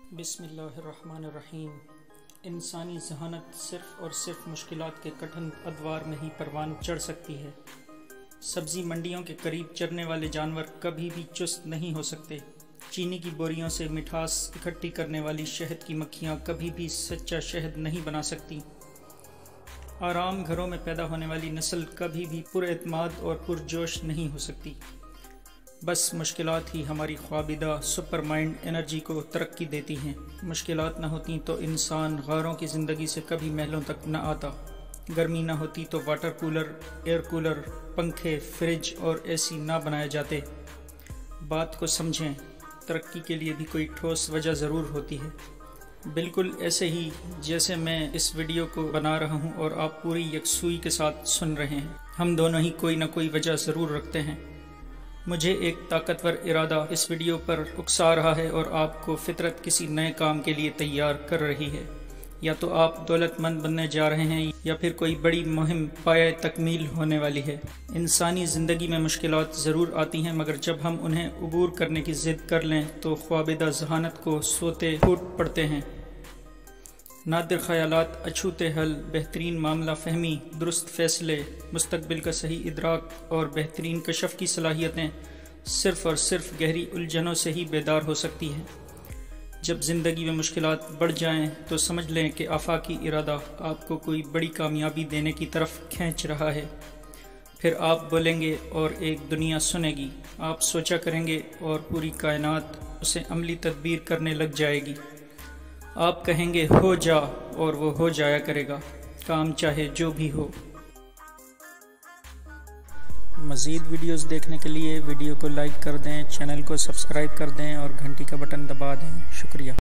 بسم اللہ الرحمن الرحیم۔ انسانی ذہانت صرف اور صرف مشکلات کے کٹھن ادوار میں ہی پروان چڑھ سکتی ہے۔ سبزی منڈیوں کے قریب چرنے والے جانور کبھی بھی چست نہیں ہو سکتے۔ چینی کی بوریوں سے مٹھاس اکٹھی کرنے والی شہد کی مکھیاں کبھی بھی سچا شہد نہیں بنا سکتی۔ آرام گھروں میں پیدا ہونے والی نسل کبھی بھی پر اعتماد اور پرجوش نہیں ہو سکتی۔ بس مشکلات ہی ہماری خوابیدہ سپر مائنڈ انرجی کو ترقی دیتی ہیں۔ مشکلات نہ ہوتی تو انسان غاروں کی زندگی سے کبھی محلوں تک نہ آتا۔ گرمی نہ ہوتی تو واٹر کولر، ایئر کولر، پنکھے، فریج اور اے سی نہ بنائے جاتے۔ بات کو سمجھیں، ترقی کے لیے بھی کوئی ٹھوس وجہ ضرور ہوتی ہے۔ بالکل ایسے ہی جیسے میں اس ویڈیو کو بنا رہا ہوں اور آپ پوری یکسوئی کے ساتھ سن رہے ہیں۔ ہم دونوں ہی کوئی نہ کوئی وجہ ضرور رکھتے ہیں۔ مجھے ایک طاقتور ارادہ اس ویڈیو پر اکسا رہا ہے اور آپ کو فطرت کسی نئے کام کے لیے تیار کر رہی ہے۔ یا تو آپ دولت مند بننے جا رہے ہیں یا پھر کوئی بڑی مہم پایۂ تکمیل ہونے والی ہے۔ انسانی زندگی میں مشکلات ضرور آتی ہیں، مگر جب ہم انہیں عبور کرنے کی ضد کر لیں تو خوابیدہ ذہانت کو سوتے پھوٹ پڑتے ہیں۔ نادر خیالات، اچھوتے حل، بہترین معاملہ فہمی، درست فیصلے، مستقبل کا صحیح ادراک اور بہترین کشف کی صلاحیتیں صرف اور صرف گہری الجھنوں سے ہی بیدار ہو سکتی ہیں۔ جب زندگی میں مشکلات بڑھ جائیں تو سمجھ لیں کہ آفاقی ارادہ آپ کو کوئی بڑی کامیابی دینے کی طرف کھینچ رہا ہے۔ پھر آپ بولیں گے اور ایک دنیا سنے گی۔ آپ سوچا کریں گے اور پوری کائنات اسے عملی تدبیر کرنے لگ جائے گی۔ آپ کہیں گے ہو جا اور وہ ہو جایا کرے گا، کام چاہے جو بھی ہو۔ مزید ویڈیوز دیکھنے کے لیے ویڈیو کو لائک کر دیں، چینل کو سبسکرائب کر دیں اور گھنٹی کا بٹن دبا دیں۔ شکریہ۔